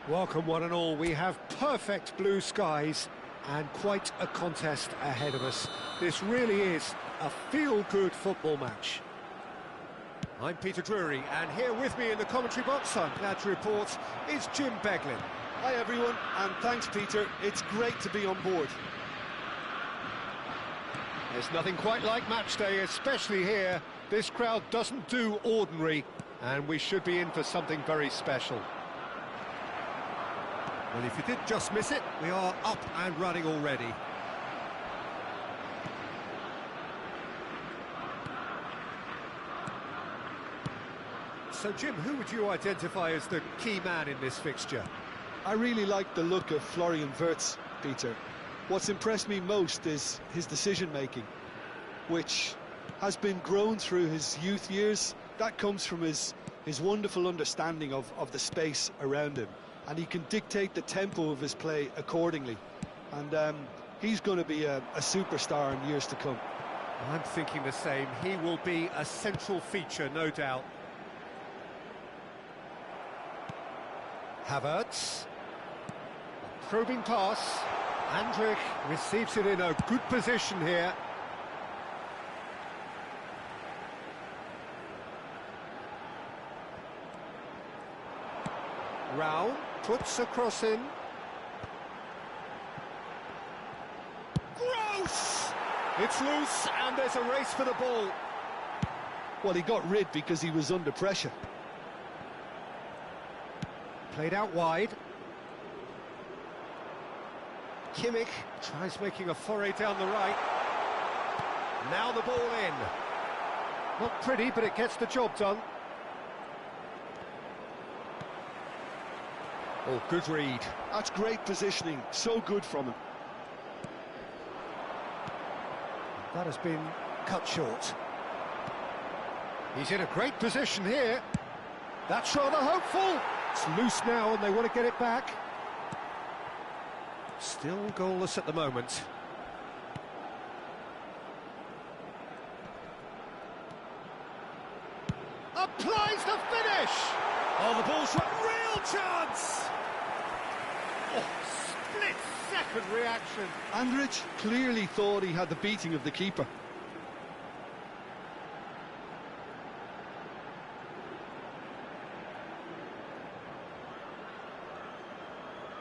Welcome one and all. We have perfect blue skies and quite a contest ahead of us. This really is a feel-good football match. I'm Peter Drury, and here with me in the commentary box, I'm glad to report, is Jim Beglin. Hi everyone, and thanks Peter, it's great to be on board. There's nothing quite like match day, especially here. This crowd doesn't do ordinary, and we should be in for something very special. Well, if you did just miss it, we are up and running already. So, Jim, who would you identify as the key man in this fixture? I really like the look of Florian Wirtz, Peter. What's impressed me most is his decision-making, which has been grown through his youth years. That comes from his wonderful understanding of the space around him. And he can dictate the tempo of his play accordingly. And he's going to be a superstar in years to come. I'm thinking the same. He will be a central feature, no doubt. Havertz. A probing pass. Andrich receives it in a good position here. Rao puts a cross in. Gross! It's loose and there's a race for the ball. Well, he got rid because he was under pressure. Played out wide. Kimmich tries making a foray down the right. Now the ball in. Not pretty, but it gets the job done. Oh, good read. That's great positioning, so good from him. That has been cut short. He's in a great position here. That's rather hopeful. It's loose now and they want to get it back. Still goalless at the moment. Applies the finish! Oh, the ball's right. Real chance! Oh, split-second reaction. Andrich clearly thought he had the beating of the keeper.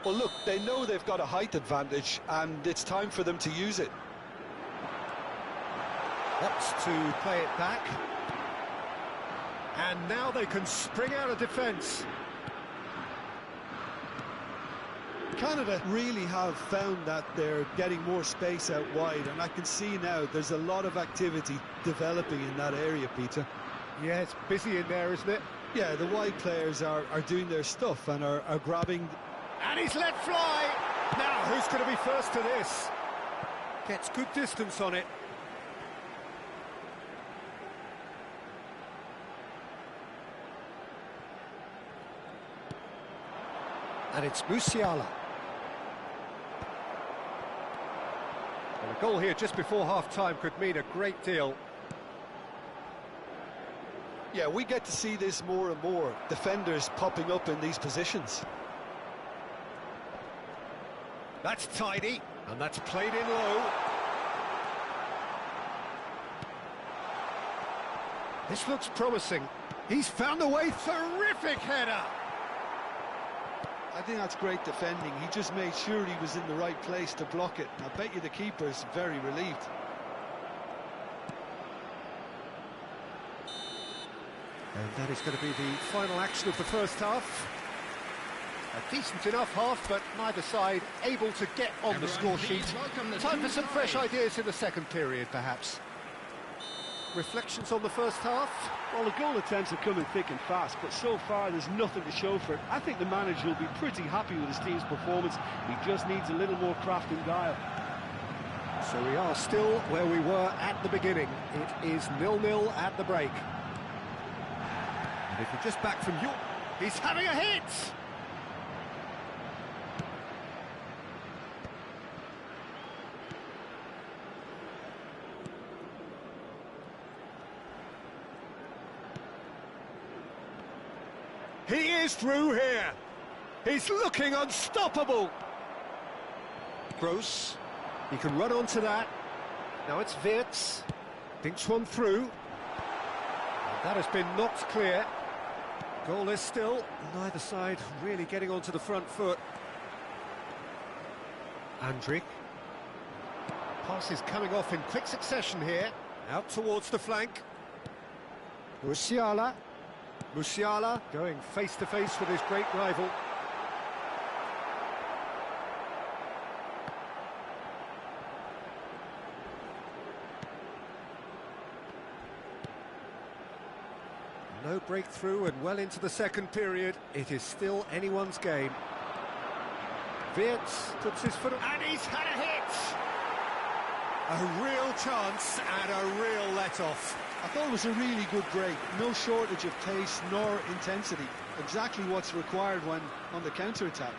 Well, look, they know they've got a height advantage, and it's time for them to use it. Opts to play it back. And now they can spring out of defence. Canada really have found that they're getting more space out wide, and I can see now there's a lot of activity developing in that area, Peter. Yeah, it's busy in there, isn't it? Yeah, the wide players are doing their stuff and are grabbing... And he's let fly! Now, who's going to be first to this? Gets good distance on it. And it's Musiala. Well, a goal here just before half-time could mean a great deal. Yeah, we get to see this more and more. Defenders popping up in these positions. That's tidy, and that's played in low. This looks promising. He's found a way, terrific header! I think that's great defending. He just made sure he was in the right place to block it. I bet you the keeper's very relieved. And that is going to be the final action of the first half. A decent enough half, but neither side able to get on the score sheet. Time for some fresh ideas in the second period, perhaps. Reflections on the first half? Well, the goal attempts are coming thick and fast, but so far there's nothing to show for it. I think the manager will be pretty happy with his team's performance. He just needs a little more craft and guile. So we are still where we were at the beginning. It is 0-0 at the break. And if you're just back from York, he's having a hit! He is through here. He's looking unstoppable. Gross. He can run onto that. Now it's Wirtz. Dinks one through. That has been knocked clear. Goalless still. Neither side really getting onto the front foot. Andrik. Pass is coming off in quick succession here. Out towards the flank. Musiala. Musiala going face-to-face with his great rival. No breakthrough and well into the second period. It is still anyone's game. Wirtz puts his foot up, and he's had a hit! A real chance and a real let-off. I thought it was a really good break. No shortage of pace nor intensity. Exactly what's required when on the counter-attack.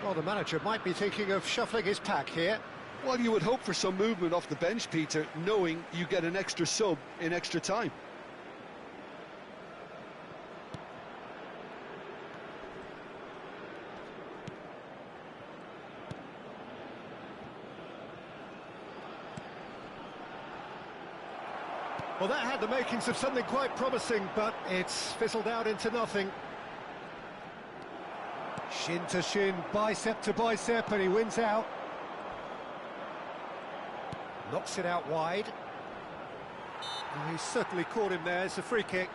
Well, the manager might be thinking of shuffling his pack here. Well, you would hope for some movement off the bench, Peter, knowing you get an extra sub in extra time. Well, that had the makings of something quite promising, but it's fizzled out into nothing. Shin to shin, bicep to bicep, and he wins out. Knocks it out wide. Oh, he certainly caught him there. It's a free kick.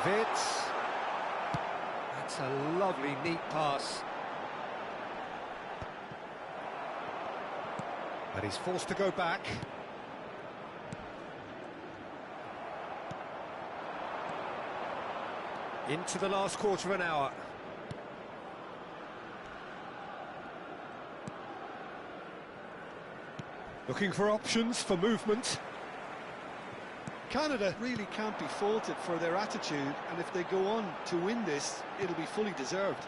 Wirtz. That's a lovely, neat pass. But he's forced to go back. Into the last quarter of an hour. Looking for options for movement. Canada really can't be faulted for their attitude, and if they go on to win this, it'll be fully deserved.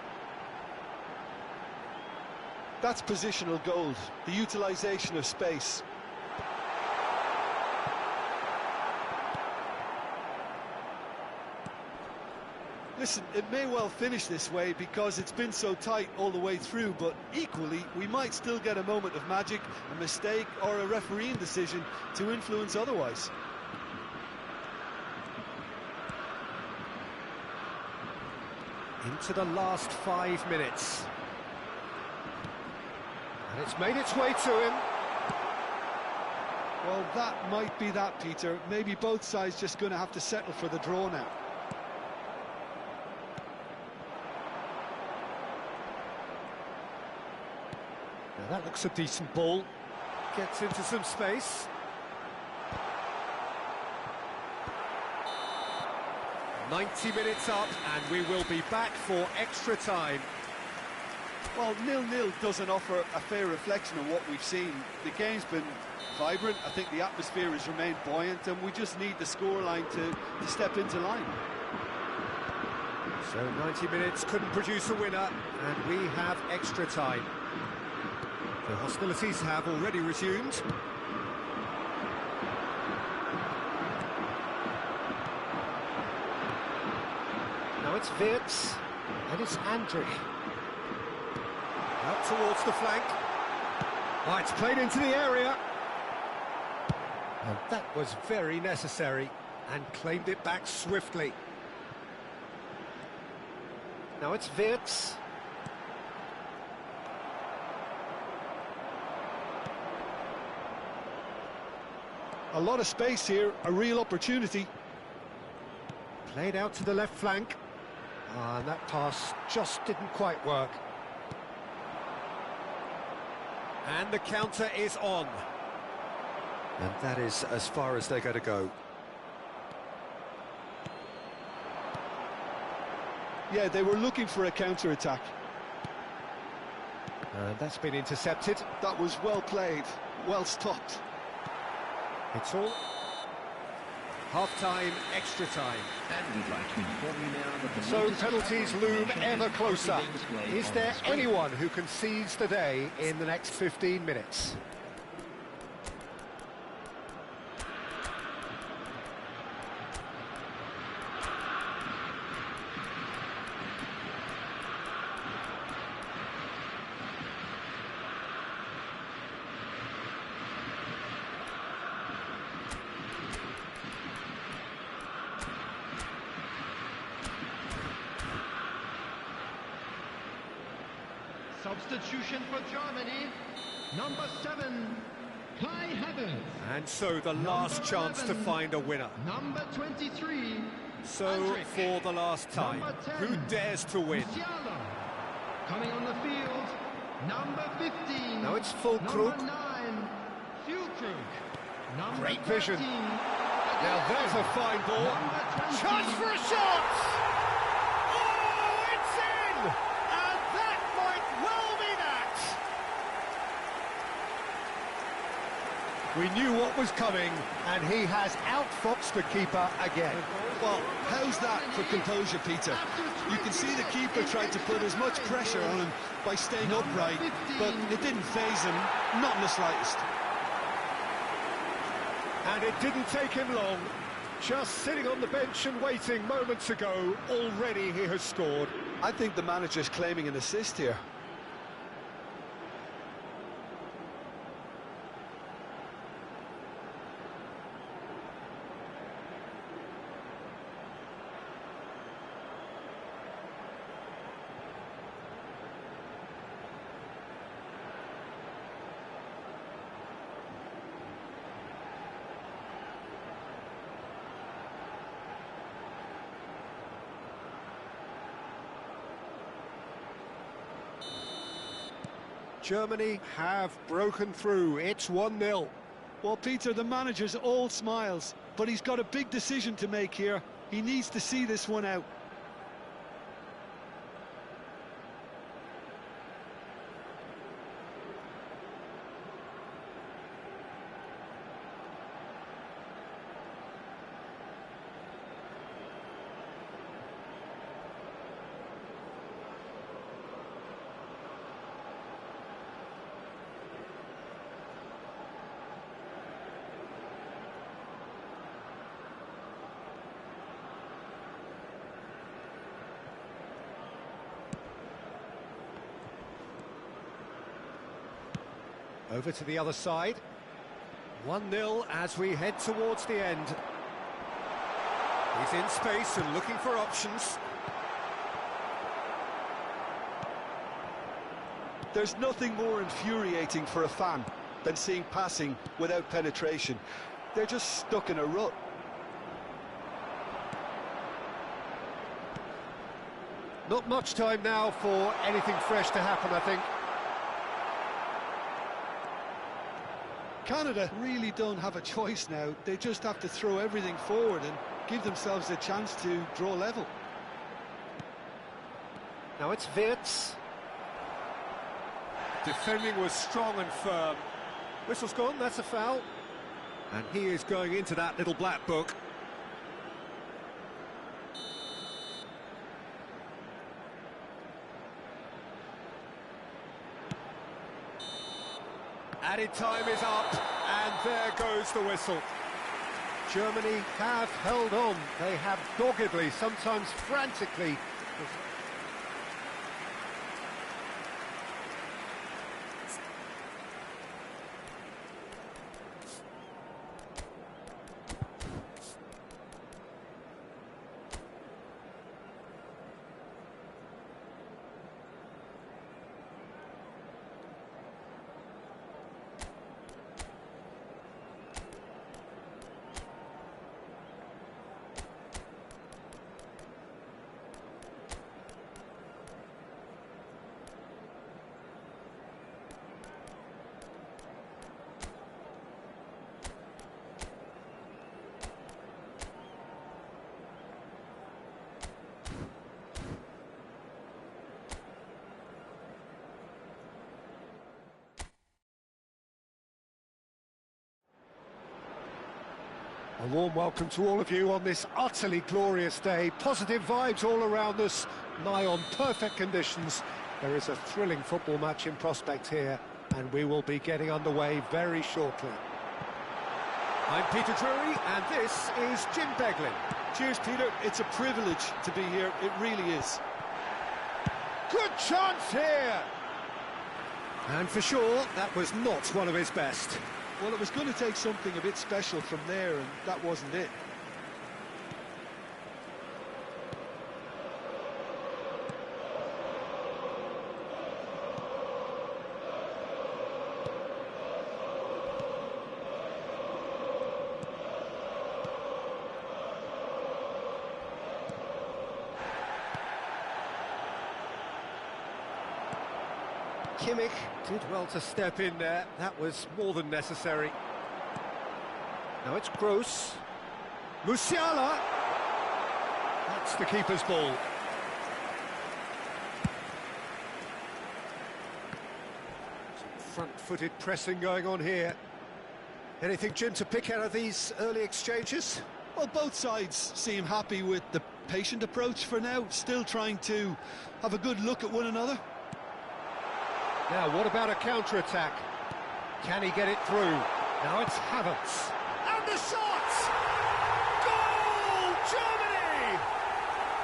That's positional gold, the utilisation of space. Listen, it may well finish this way because it's been so tight all the way through, but equally, we might still get a moment of magic, a mistake, or a refereeing decision to influence otherwise. Into the last 5 minutes. And it's made its way to him. Well, that might be that, Peter. Maybe both sides just going to have to settle for the draw now. Now that looks a decent ball. Gets into some space. "90 minutes up, and we will be back for extra time." Well, 0-0 doesn't offer a fair reflection of what we've seen. The game's been vibrant. I think the atmosphere has remained buoyant, and we just need the scoreline to step into line. So 90 minutes couldn't produce a winner, and we have extra time. The hostilities have already resumed. Now it's Wirtz, and it's Andrik. Out towards the flank. Oh, it's played into the area. And that was very necessary, and claimed it back swiftly. Now it's Wirtz. A lot of space here, a real opportunity. Played out to the left flank. And that pass just didn't quite work. And the counter is on. And that is as far as they're going to go. Yeah, they were looking for a counter-attack. And that's been intercepted. That was well played, well stopped. It's all. Half-time, extra time. And we'd like to inform you now that the So latest penalties travel loom information ever is closer. currently being displayed Is on there the screen. anyone who can seize the day in the next 15 minutes? Substitution for Germany, number 7, Kai Havertz. And so the last Number chance to 11. find a winner. Number 23, So Andrić. for the last time, Number 10, who dares to win? Musiala. Coming on the field, number 15. Now it's Füllkrug. Number 9, Füllkrug. Number Great 13, vision. Now there's a fine ball. Number 20. Chance for a shot! Oh, it's in! And that might well be that! We knew what was coming, and he has outfoxed the keeper again. Well, how's that for composure, Peter? You can see the keeper tried to put as much pressure on him by staying upright, but it didn't faze him, not in the slightest. And it didn't take him long. Just sitting on the bench and waiting moments ago, already he has scored. I think the manager's claiming an assist here. Germany have broken through. It's 1-0. Well, Peter, the manager's all smiles, but he's got a big decision to make here. He needs to see this one out. Over to the other side. 1-0 as we head towards the end. He's in space and looking for options. There's nothing more infuriating for a fan than seeing passing without penetration. They're just stuck in a rut. Not much time now for anything fresh to happen, I think. Canada really don't have a choice now. They just have to throw everything forward and give themselves a chance to draw level. Now it's Wirtz. Defending was strong and firm. Whistle's gone, that's a foul. And he is going into that little black book. Added time is up, and there goes the whistle. Germany have held on. They have doggedly, sometimes frantically. A warm welcome to all of you on this utterly glorious day. Positive vibes all around us, nigh on perfect conditions. There is a thrilling football match in prospect here, and we will be getting underway very shortly. I'm Peter Drury, and this is Jim Beglin. Cheers, Peter. It's a privilege to be here. It really is. Good chance here! And for sure, that was not one of his best. Well, it was going to take something a bit special from there, and that wasn't it. Kimmich did well to step in there. That was more than necessary. Now it's Gross. Musiala! That's the keeper's ball. Some front-footed pressing going on here. Anything, Jim, to pick out of these early exchanges? Well, both sides seem happy with the patient approach for now, still trying to have a good look at one another. Now, what about a counter-attack? Can he get it through? Now it's Havertz. And the shot! Goal! Germany!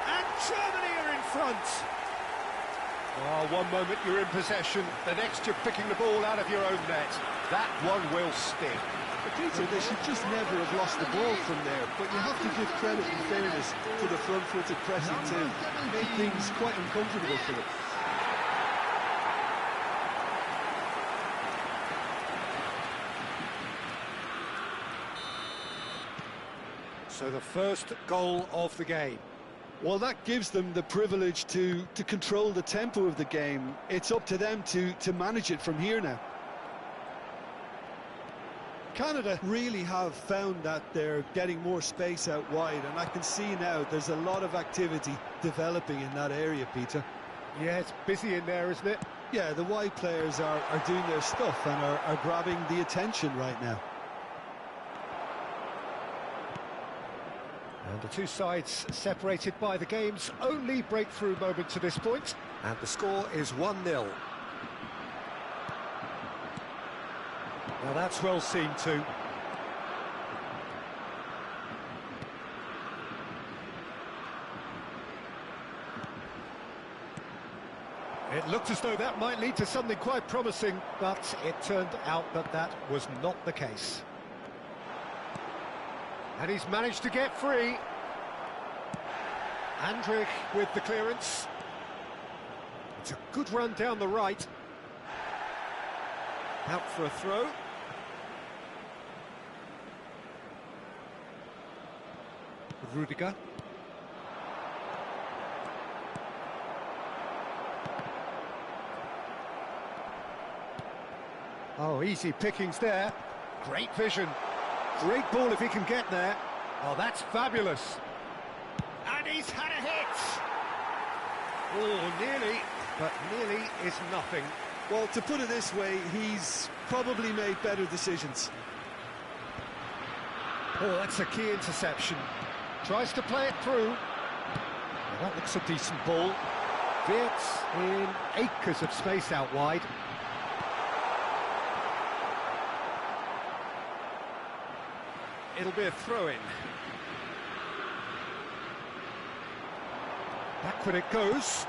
And Germany are in front. Oh, one moment you're in possession, the next you're picking the ball out of your own net. That one will sting. But Peter, they should just never have lost the ball from there, but you have to give credit and fairness to the front-footed pressing too. Made things quite uncomfortable for them. So the first goal of the game. Well, that gives them the privilege to control the tempo of the game. It's up to them to manage it from here now. Canada really have found that they're getting more space out wide, and I can see now there's a lot of activity developing in that area, Peter. Yeah, it's busy in there, isn't it? Yeah, the wide players are doing their stuff and are grabbing the attention right now. And the two sides separated by the game's only breakthrough moment to this point. And the score is 1-0. Now that's well seen too. It looked as though that might lead to something quite promising, but it turned out that that was not the case. And he's managed to get free. Andrich with the clearance. It's a good run down the right. Out for a throw. Rudiger. Oh, easy pickings there. Great vision. Great ball if he can get there. Oh, that's fabulous. And he's had a hit. Oh, nearly, but nearly is nothing. Well, to put it this way, he's probably made better decisions. Oh, that's a key interception. Tries to play it through. Well, that looks a decent ball. Wirtz in acres of space out wide. It'll be a throw-in. Backward it goes,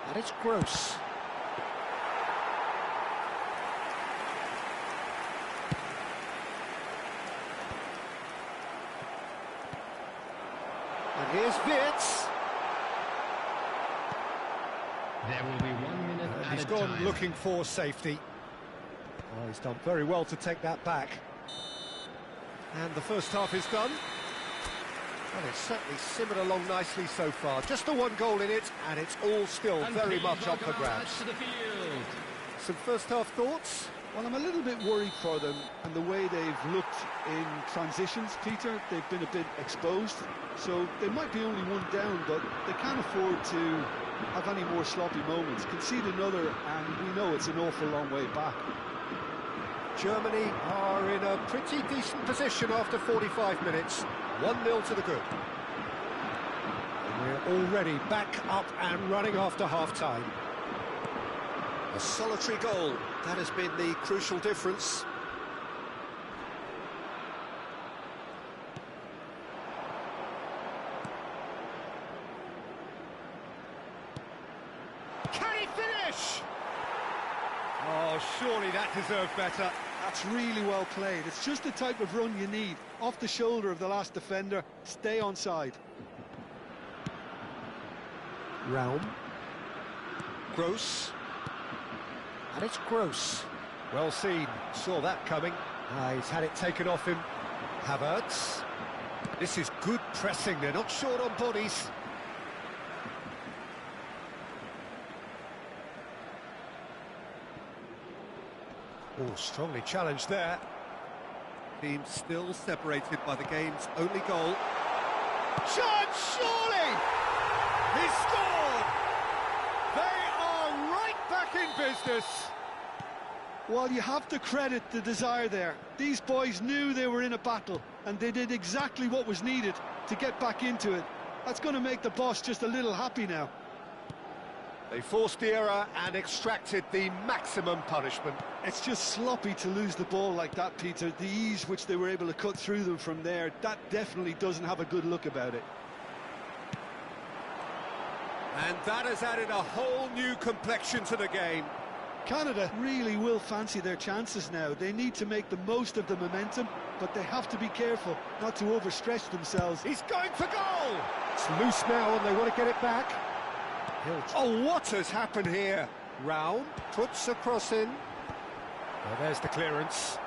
and it's Gross. And here's Wirtz. There will be 1 minute And at he's a gone time. looking for safety. Oh, he's done very well to take that back. And the first half is done. Well, it's certainly simmered along nicely so far. Just the one goal in it, and it's all still And very please much up for welcome our grabs. lads to the field. Some first half thoughts? Well, I'm a little bit worried for them and the way they've looked in transitions, Peter. They've been a bit exposed, so they might be only one down, but they can't afford to have any more sloppy moments. Concede another, and we know it's an awful long way back. Germany are in a pretty decent position after 45 minutes. 1-0 to the good. And we're already back up and running after half-time. A solitary goal, that has been the crucial difference. Can he finish? Oh, surely that deserved better. That's really well played. It's just the type of run you need. Off the shoulder of the last defender, stay onside. Raum. Gross. And it's Gross. Well seen, saw that coming. He's had it taken off him. Havertz. This is good pressing, they're not short on bodies. Oh, strongly challenged there. Team still separated by the game's only goal. Chance, surely! He scored! They are right back in business. Well, you have to credit the desire there. These boys knew they were in a battle, and they did exactly what was needed to get back into it. That's going to make the boss just a little happy now. They forced the error and extracted the maximum punishment. It's just sloppy to lose the ball like that, Peter. The ease which they were able to cut through them from there, that definitely doesn't have a good look about it. And that has added a whole new complexion to the game. Canada really will fancy their chances now. They need to make the most of the momentum, but they have to be careful not to overstretch themselves. He's going for goal! It's loose now and they want to get it back. Oh, what has happened here? Raum puts a cross in. Well, there's the clearance.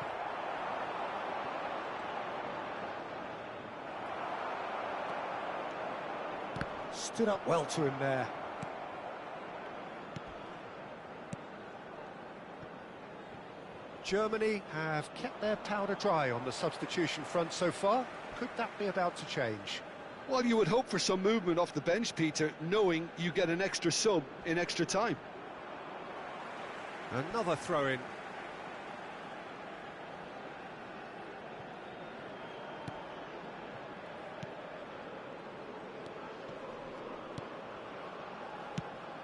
Stood up well to him there. Germany have kept their powder dry on the substitution front so far. Could that be about to change? Well, you would hope for some movement off the bench, Peter, knowing you get an extra sub in extra time. Another throw-in.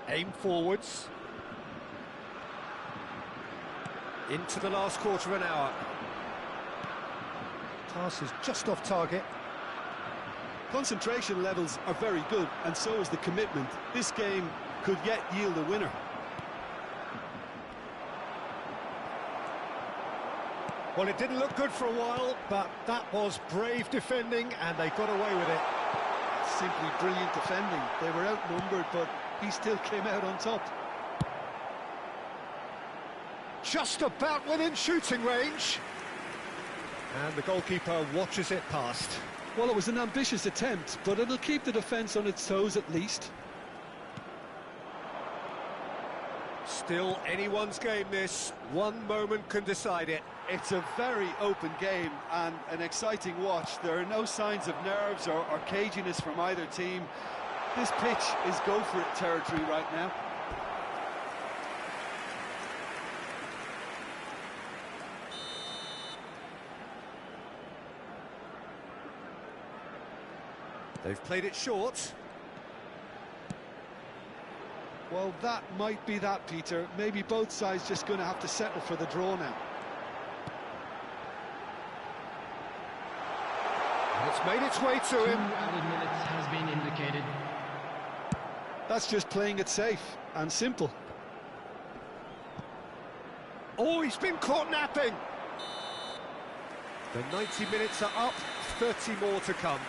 Aim forwards. Into the last quarter of an hour. Pass is just off target. Concentration levels are very good, and so is the commitment. This game could yet yield a winner. Well, it didn't look good for a while, but that was brave defending, and they got away with it. Simply brilliant defending. They were outnumbered, but he still came out on top. Just about within shooting range. And the goalkeeper watches it past. Well, it was an ambitious attempt, but it'll keep the defence on its toes at least. Still anyone's game, this. One moment can decide it. It's a very open game and an exciting watch. There are no signs of nerves or caginess from either team. This pitch is go-for-it territory right now. They've played it short. Well, that might be that, Peter. Maybe both sides just going to have to settle for the draw now. And it's made its way to 2 him. added minutes has been indicated. That's just playing it safe and simple. Oh, he's been caught napping. The 90 minutes are up, 30 more to come.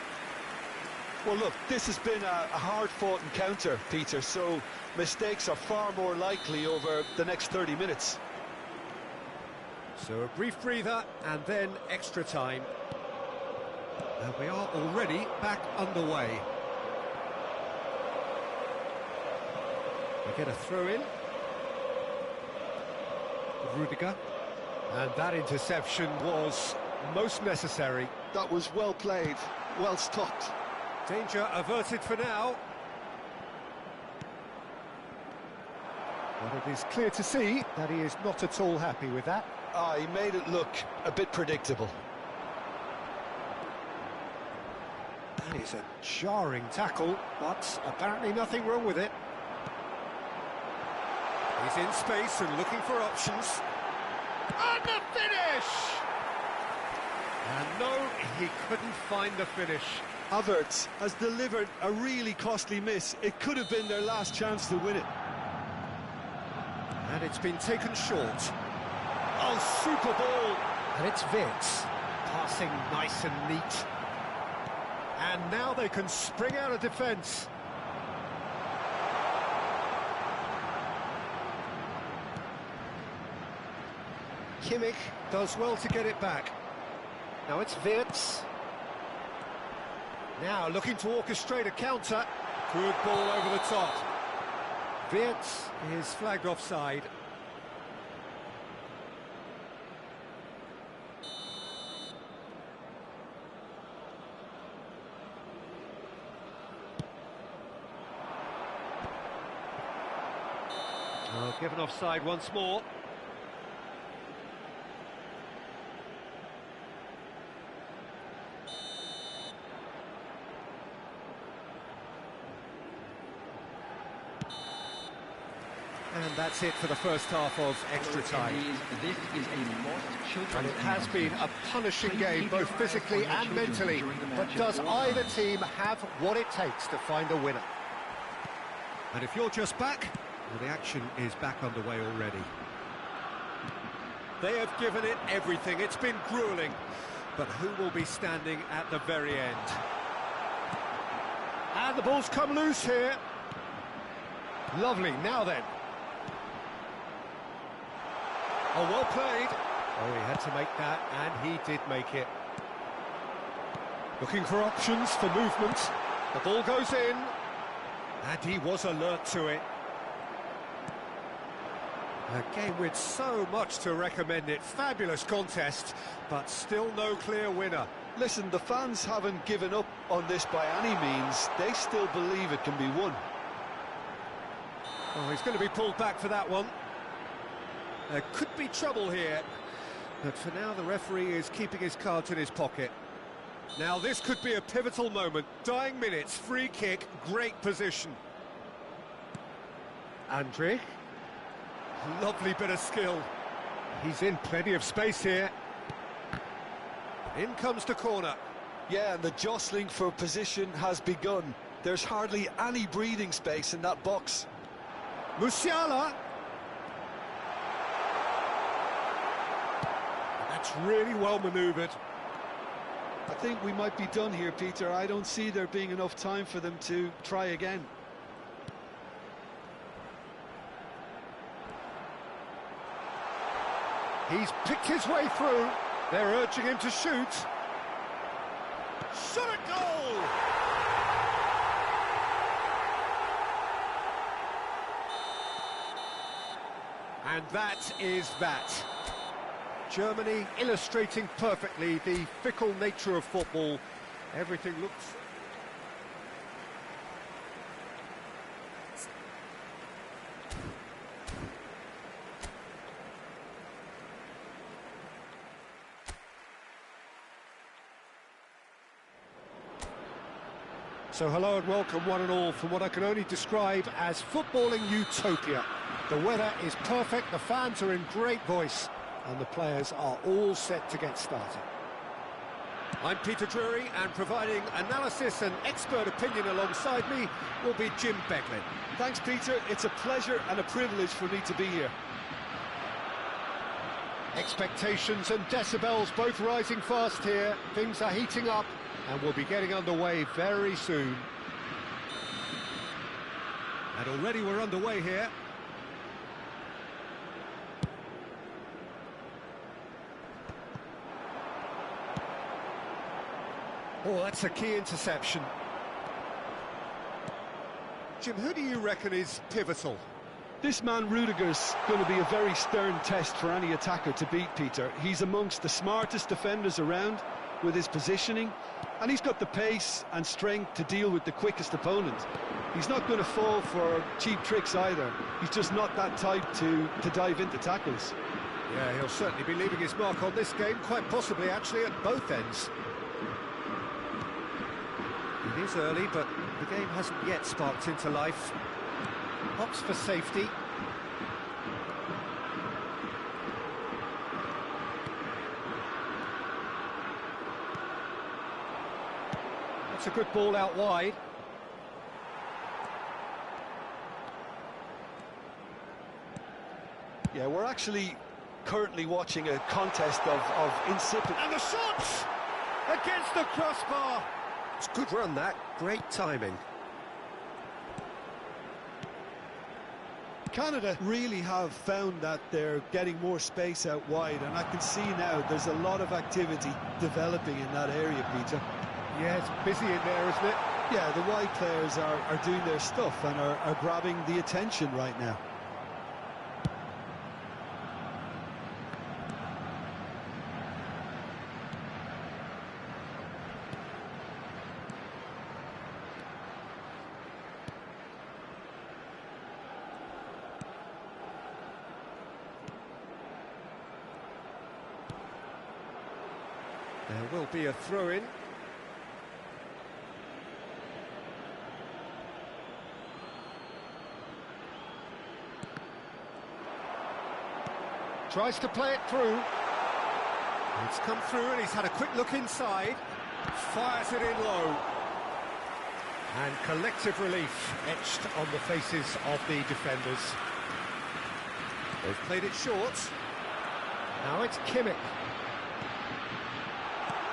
Well, look, this has been a hard-fought encounter, Peter, so mistakes are far more likely over the next 30 minutes. So a brief breather and then extra time. And we are already back underway. We get a throw-in. Rudiger. And that interception was most necessary. That was well played, well stopped. Danger averted for now. But it is clear to see that he is not at all happy with that. He made it look a bit predictable. That is a jarring tackle, but apparently nothing wrong with it. He's in space and looking for options. And the finish! And no, he couldn't find the finish. Havertz has delivered a really costly miss. It could have been their last chance to win it. And it's been taken short. Oh, super ball! And it's Wirtz, passing nice and neat. And now they can spring out of defence. Kimmich does well to get it back. Now it's Wirtz. Now looking to orchestrate a counter. Good ball over the top. Wirtz is flagged offside. Oh, given offside once more. And that's it for the first half of extra time. This is a lost children's And it has been a punishing game, both physically and mentally. But does either team have what it takes to find a winner? And if you're just back, well, the action is back underway already. They have given it everything. It's been gruelling. But who will be standing at the very end? And the ball's come loose here. Lovely, now then. Oh, well played. Oh, he had to make that, and he did make it. Looking for options for movement. The ball goes in, and he was alert to it. A game with so much to recommend it. Fabulous contest, but still no clear winner. Listen, the fans haven't given up on this by any means. They still believe it can be won. Oh, he's going to be pulled back for that one. There could be trouble here, but for now the referee is keeping his cards in his pocket. Now this could be a pivotal moment. Dying minutes, free kick, great position. Andre. Lovely bit of skill. He's in plenty of space here. In comes the corner. Yeah, and the jostling for position has begun. There's hardly any breathing space in that box. Musiala. That's really well manoeuvred. I think we might be done here, Peter. I don't see there being enough time for them to try again. He's picked his way through. They're urging him to shoot. Shot a goal! And that is that. Germany illustrating perfectly the fickle nature of football. Everything looks... So hello and welcome one and all from what I can only describe as footballing utopia. The weather is perfect, the fans are in great voice, and the players are all set to get started. I'm Peter Drury, and providing analysis and expert opinion alongside me will be Jim Beglin. Thanks, Peter. It's a pleasure and a privilege for me to be here. Expectations and decibels both rising fast here. Things are heating up, and we'll be getting underway very soon. And already we're underway here. Oh, that's a key interception. Jim, who do you reckon is pivotal? This man Rudiger's going to be a very stern test for any attacker to beat, Peter. He's amongst the smartest defenders around with his positioning, and he's got the pace and strength to deal with the quickest opponent. He's not going to fall for cheap tricks either. He's just not that type to dive into tackles. Yeah, he'll certainly be leaving his mark on this game, quite possibly actually at both ends. It is early, but the game hasn't yet sparked into life. Opts for safety. That's a good ball out wide. Yeah, we're actually currently watching a contest of insipid... And the shots! Against the crossbar! It's a good run, that. Great timing. Canada really have found that they're getting more space out wide, and I can see now there's a lot of activity developing in that area, Peter. Yeah, it's busy in there, isn't it? Yeah, the wide players are doing their stuff and are grabbing the attention right now. There will be a throw-in. Tries to play it through. It's come through and he's had a quick look inside. Fires it in low. And collective relief etched on the faces of the defenders. They've played it short. Now it's Kimmich.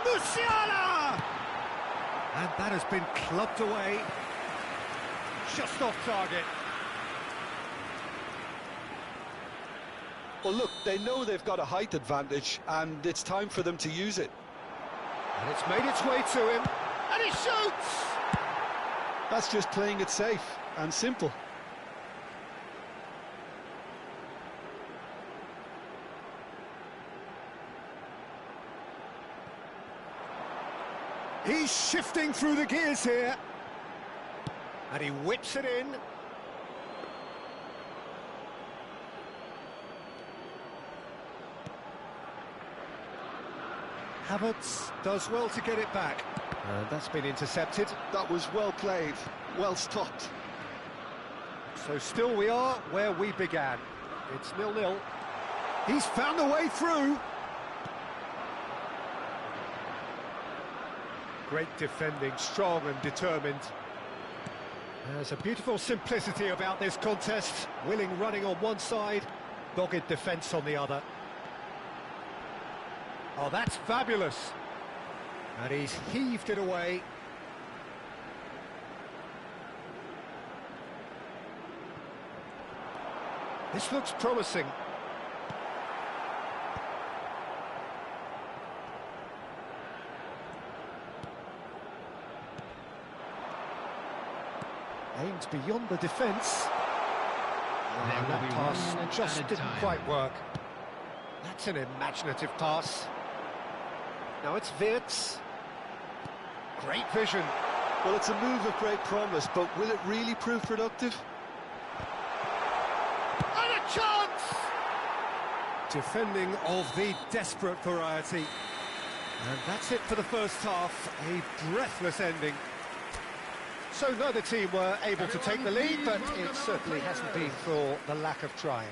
Musiala! And that has been clubbed away. Just off target. Well, look, they know they've got a height advantage, and it's time for them to use it. And it's made its way to him. And he shoots! That's just playing it safe and simple. He's shifting through the gears here. And he whips it in. Havertz does well to get it back. And that's been intercepted. That was well played, well stopped. So still we are where we began. It's 0-0. He's found a way through. Great defending, strong and determined. There's a beautiful simplicity about this contest. Willing running on one side, dogged defence on the other. Oh, that's fabulous. And he's heaved it away. This looks promising. Aimed beyond the defence. And that pass just didn't quite work. That's an imaginative pass. Now it's Wirtz. Great vision. Well, it's a move of great promise, but will it really prove productive? And a chance! Defending of the desperate variety. And that's it for the first half. A breathless ending. So neither team were able to take the lead, but it certainly hasn't been for the lack of trying.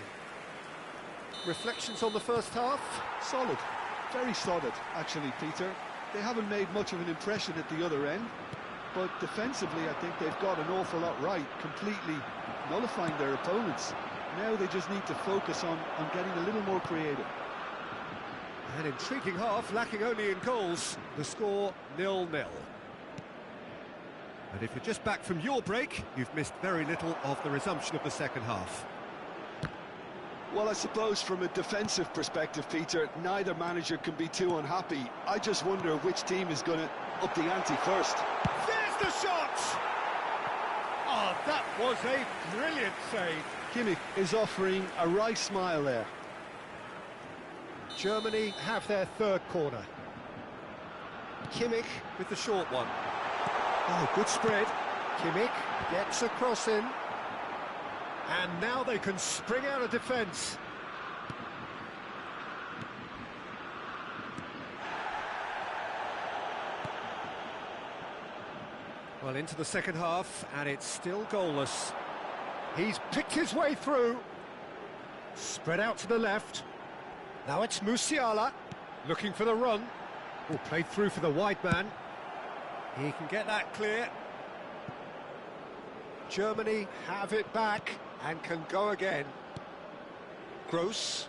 Reflections on the first half? Solid. Very solid, actually, Peter. They haven't made much of an impression at the other end, but defensively I think they've got an awful lot right, completely nullifying their opponents. Now they just need to focus on getting a little more creative. An intriguing half, lacking only in goals. The score 0-0. And if you're just back from your break, you've missed very little of the resumption of the second half. Well, I suppose from a defensive perspective, Peter, neither manager can be too unhappy. I just wonder which team is going to up the ante first. There's the shot! Oh, that was a brilliant save. Kimmich is offering a wry smile there. Germany have their third corner. Kimmich with the short one. Oh, good spread. Kimmich gets a cross in. And now they can spring out of defence. Well, into the second half, and it's still goalless. He's picked his way through. Spread out to the left. Now it's Musiala, looking for the run. Oh, played through for the wide man. He can get that clear. Germany have it back and can go again. Gross.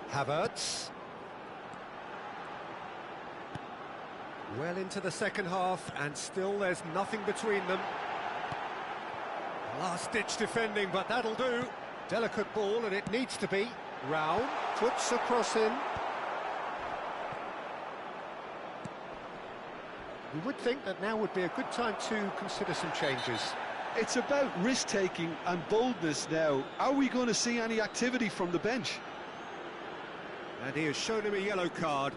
Havertz. Well into the second half, and still there's nothing between them. Last-ditch defending, but that'll do. Delicate ball, and it needs to be. Round, puts a cross in. You would think that now would be a good time to consider some changes. It's about risk-taking and boldness now. Are we going to see any activity from the bench? And he has shown him a yellow card.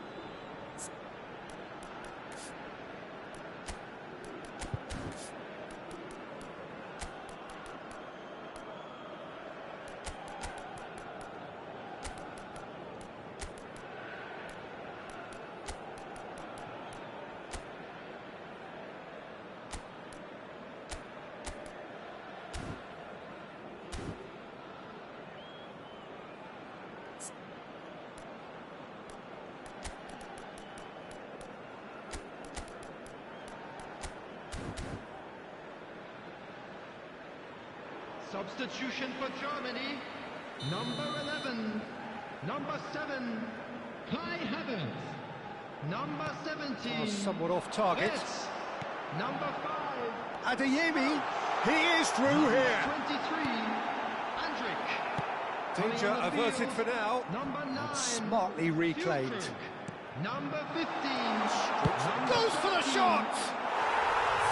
Substitution for Germany. Number 11. Number 7. Kai Havertz. Number 17. Oh, somewhat off target. Yes. Number 5. Adeyemi, he is through here. 23. Andrick. Danger averted for now. Number 9. Smartly reclaimed. Füllkrug. Number 15. Goes for the shot!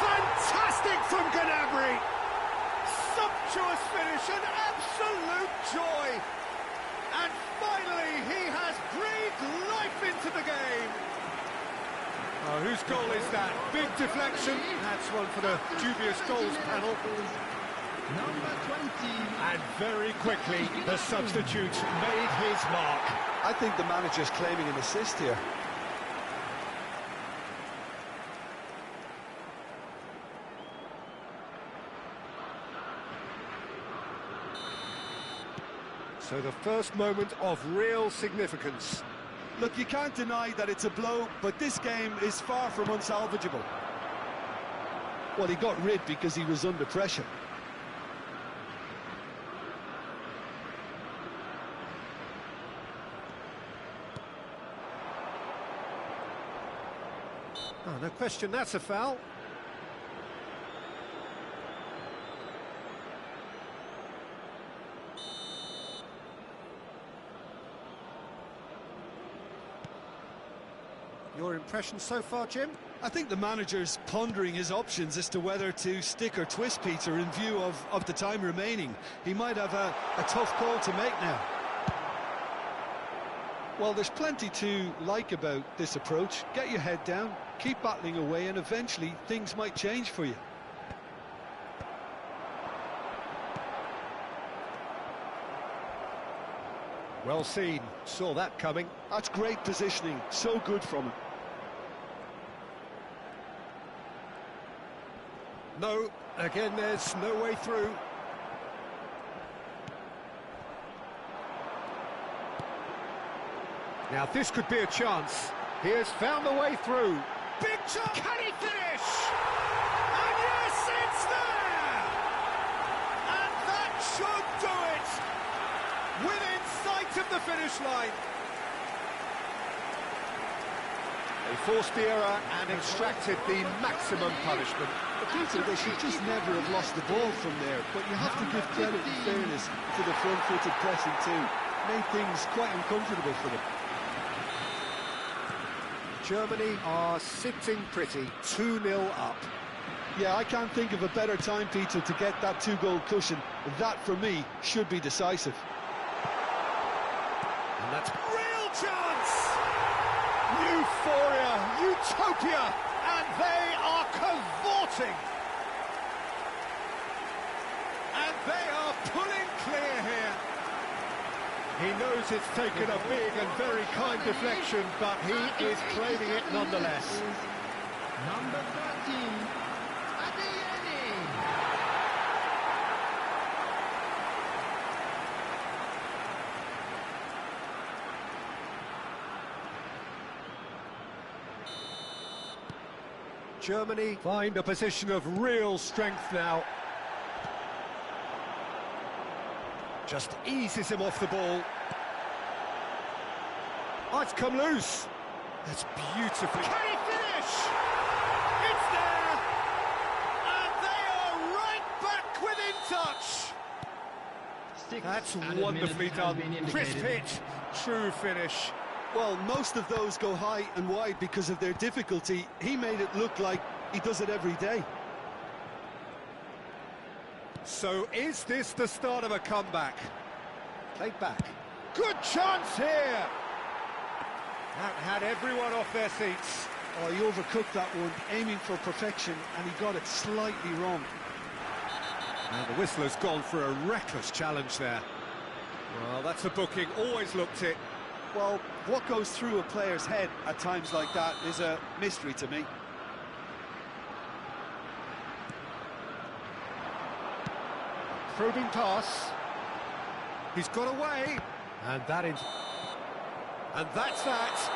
Fantastic from Gnabry! Sumptuous finish, an absolute joy! And finally, he has breathed life into the game! Oh, whose goal is that? Big deflection. That's one for the dubious goals panel. Number 20. And very quickly, the substitute made his mark. I think the manager's claiming an assist here. So the first moment of real significance. Look, you can't deny that it's a blow, but this game is far from unsalvageable. Well, he got rid because he was under pressure. Oh, no question, that's a foul. Your impression so far, Jim? I think the manager's pondering his options as to whether to stick or twist Peter in view of the time remaining. He might have a tough call to make now. Well, there's plenty to like about this approach. Get your head down, keep battling away, and eventually things might change for you. Well seen, saw that coming. That's great positioning, so good from him. No, again there's no way through. Now this could be a chance. He has found the way through. Big chance! Can he finish? And yes, it's there! And that should do it! Within sight of the finish line. They forced the error and extracted the maximum punishment. Peter, they should just never have lost the ball from there, but you have to give credit and fairness to the front-footed pressing too. Made things quite uncomfortable for them. Germany are sitting pretty, 2-0 up. Yeah, I can't think of a better time, Peter, to get that two-goal cushion. That, for me, should be decisive. And that's real chance! Euphoria, utopia, and they are cavorting. And they are pulling clear here. He knows it's taken a big and very kind deflection, but he is claiming it nonetheless. Number 13, Adeyemi. Germany find a position of real strength now. Just eases him off the ball. Oh, it's come loose. That's beautifully. Can he finish? It's there! And they are right back within touch. That's wonderfully done. Crisp hit, true finish. Well, most of those go high and wide because of their difficulty. He made it look like he does it every day. So is this the start of a comeback? Played back. Good chance here! That had everyone off their seats. Oh, he overcooked that one, aiming for perfection, and he got it slightly wrong. And the whistler's gone for a reckless challenge there. Well, that's a booking, always looked it. Well, what goes through a player's head at times like that is a mystery to me. Probing pass. He's got away. And that's that.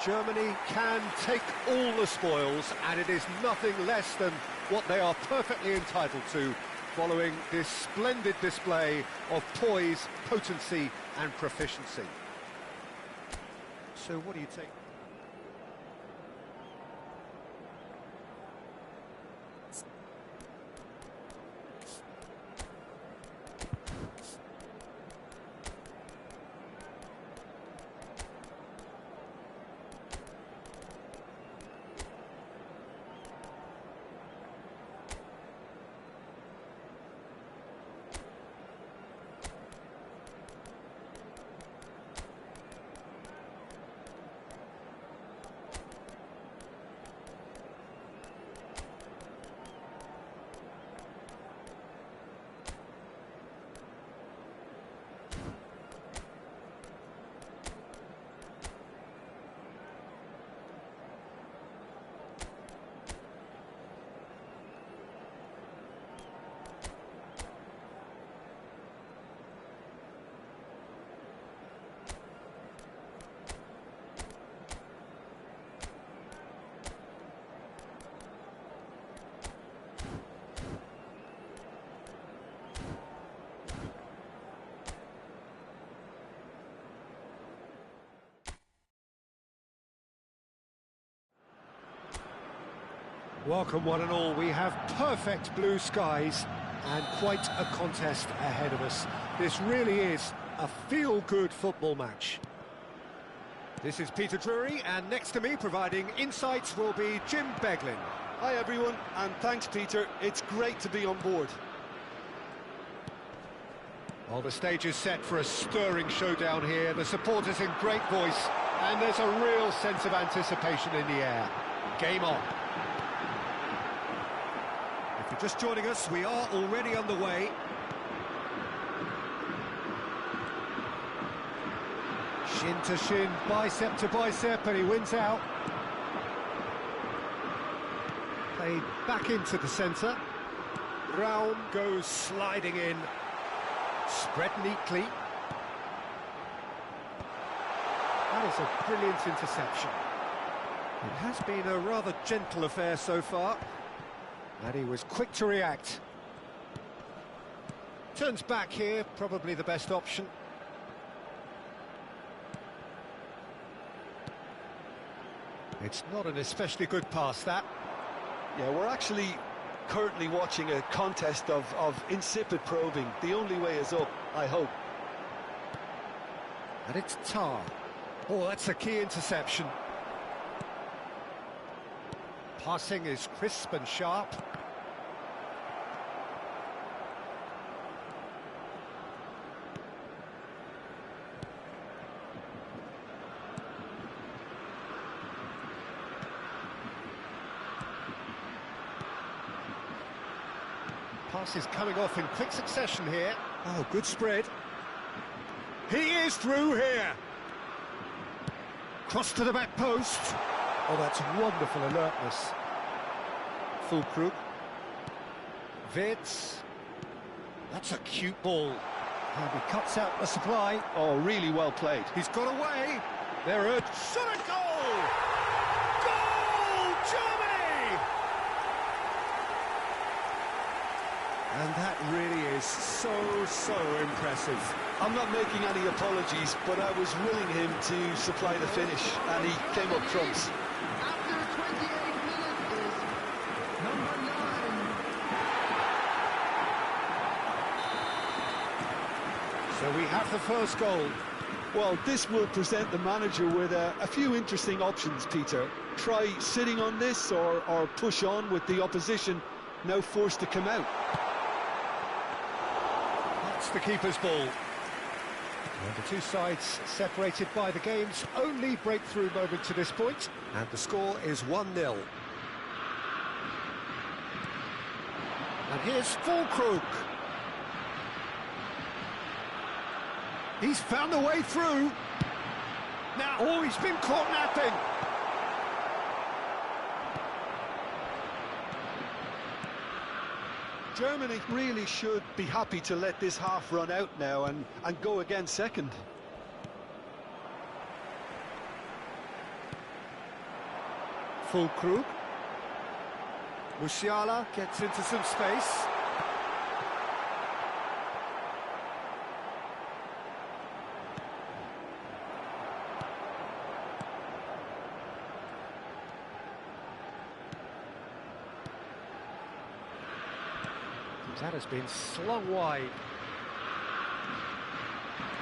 Germany can take all the spoils, and it is nothing less than what they are perfectly entitled to, following this splendid display of poise, potency and proficiency. So what do you take? Welcome one and all, we have perfect blue skies and quite a contest ahead of us. This really is a feel-good football match. This is Peter Drury, and next to me providing insights will be Jim Beglin. Hi everyone, and thanks Peter, it's great to be on board. Well, the stage is set for a stirring showdown here, the supporters in great voice, and there's a real sense of anticipation in the air. Game on. If you're just joining us, we are already underway. Shin to shin, bicep to bicep, and he wins out. Played back into the centre. Raum goes sliding in. Spread neatly. That is a brilliant interception. It has been a rather gentle affair so far. And he was quick to react. Turns back here, probably the best option. It's not an especially good pass, that. Yeah, we're actually currently watching a contest of insipid probing. The only way is up, I hope. And it's Tar. Oh, that's a key interception. Passing is crisp and sharp. Pass is coming off in quick succession here. Oh, good spread. He is through here. Cross to the back post. Oh, that's wonderful alertness. Fulkrug. Wirtz. That's a cute ball. And he cuts out the supply. Oh, really well played. He's got away. They're a shot at goal! Goal! Germany! And that really is so impressive. I'm not making any apologies, but I was willing him to supply the finish, and he came up trumps. After 28 minutes is number 9. So we have the first goal. Well, this will present the manager with a few interesting options, Peter. Try sitting on this or push on with the opposition now forced to come out. That's the keeper's ball. And the two sides separated by the game's only breakthrough moment to this point. And the score is 1-0. And here's Fulkrug. He's found a way through. Now, oh, he's been caught napping. Germany really should be happy to let this half run out now and go again second. Fulkrug. Musiala gets into some space. That has been slung wide.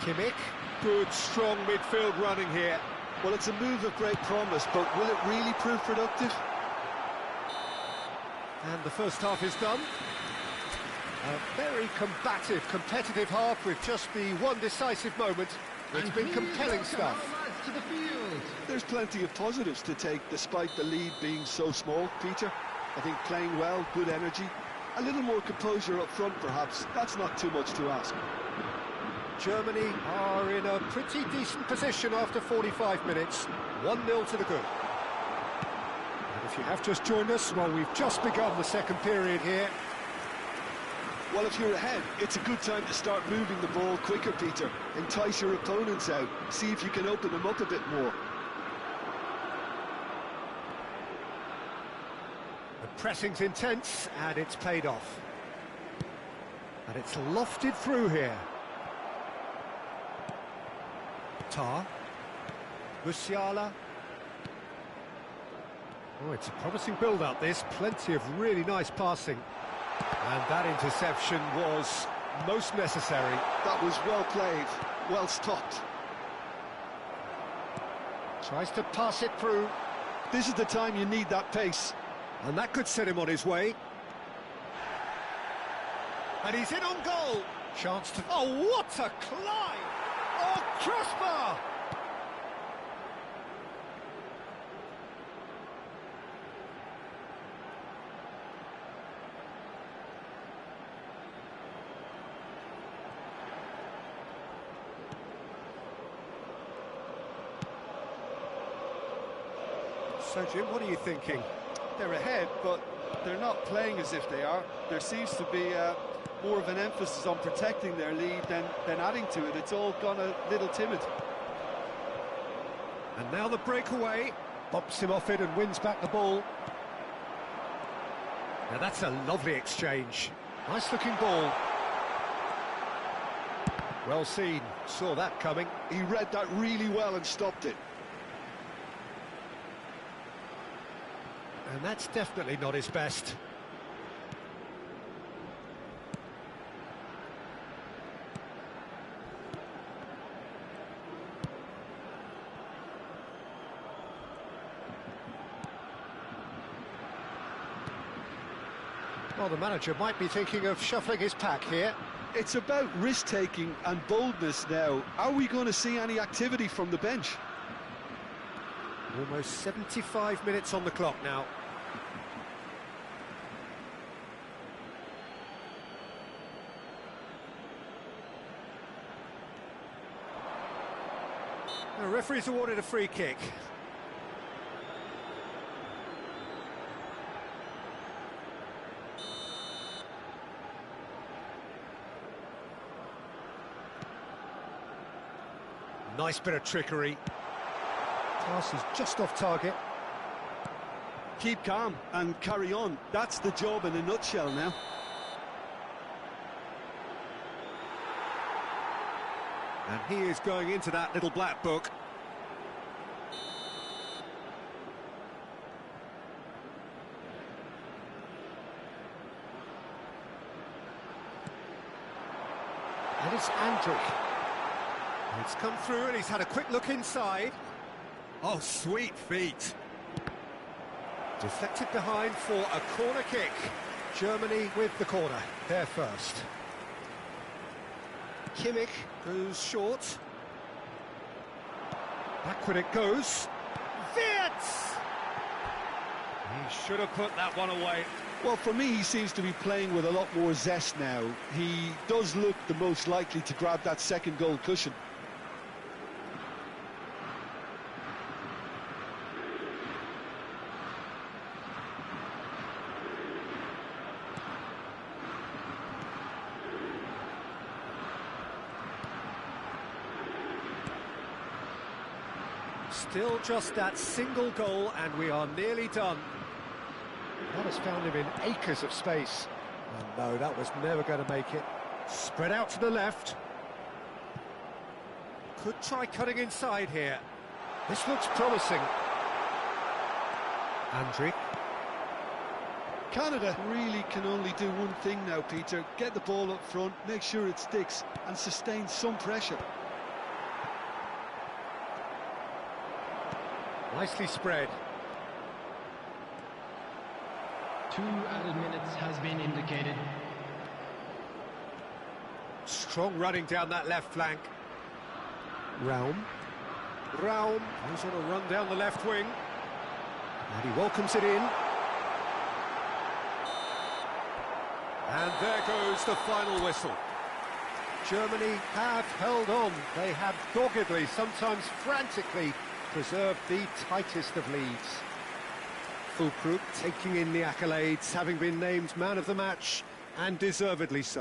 Kimmich, good strong midfield running here. Well, it's a move of great promise, but will it really prove productive? And the first half is done. A very combative, competitive half with just the one decisive moment. It's been compelling stuff. To the field. There's plenty of positives to take despite the lead being so small, Peter. I think playing well, good energy. A little more composure up front, perhaps. That's not too much to ask. Germany are in a pretty decent position after 45 minutes. 1-0 to the good. And if you have just joined us, well, we've just begun the second period here. Well, if you're ahead, it's a good time to start moving the ball quicker, Peter. Entice your opponents out. See if you can open them up a bit more. The pressing's intense, and it's paid off. And it's lofted through here. Tar. Musiala. Oh, it's a promising build-up, this. Plenty of really nice passing. And that interception was most necessary. That was well played, well stopped. Tries to pass it through. This is the time you need that pace. And that could set him on his way. And he's in on goal. Chance to... Oh, what a climb! Oh, crossbar! So, Jim, what are you thinking? They're ahead, but they're not playing as if they are. There seems to be more of an emphasis on protecting their lead than adding to it. It's all gone a little timid. And now the breakaway. Bops him off it and wins back the ball. Now that's a lovely exchange. Nice looking ball. Well seen. Saw that coming. He read that really well and stopped it. And that's definitely not his best. Well, the manager might be thinking of shuffling his pack here. It's about risk-taking and boldness now. Are we going to see any activity from the bench? Almost 75 minutes on the clock now. The referee's awarded a free kick. Nice bit of trickery. Pass is just off target. Keep calm and carry on. That's the job in a nutshell now. And he is going into that little black book. And it's Andrick. It's come through and he's had a quick look inside. Oh, sweet feet. Deflected behind for a corner kick. Germany with the corner, they're first. Kimmich goes short. Backward it goes. Wirtz! He should have put that one away. Well, for me, he seems to be playing with a lot more zest now. He does look the most likely to grab that second goal cushion. Still just that single goal and we are nearly done. That has found him in acres of space. Oh no, that was never going to make it. Spread out to the left. Could try cutting inside here. This looks promising. Andrick. Canada really can only do one thing now, Peter. Get the ball up front, make sure it sticks, and sustain some pressure. Nicely spread. 2 added minutes has been indicated. Strong running down that left flank. Raum goes on a run down the left wing. And he welcomes it in. And there goes the final whistle. Germany have held on. They have doggedly, sometimes frantically, preserved the tightest of leads. Füllkrug taking in the accolades, having been named man of the match, and deservedly so.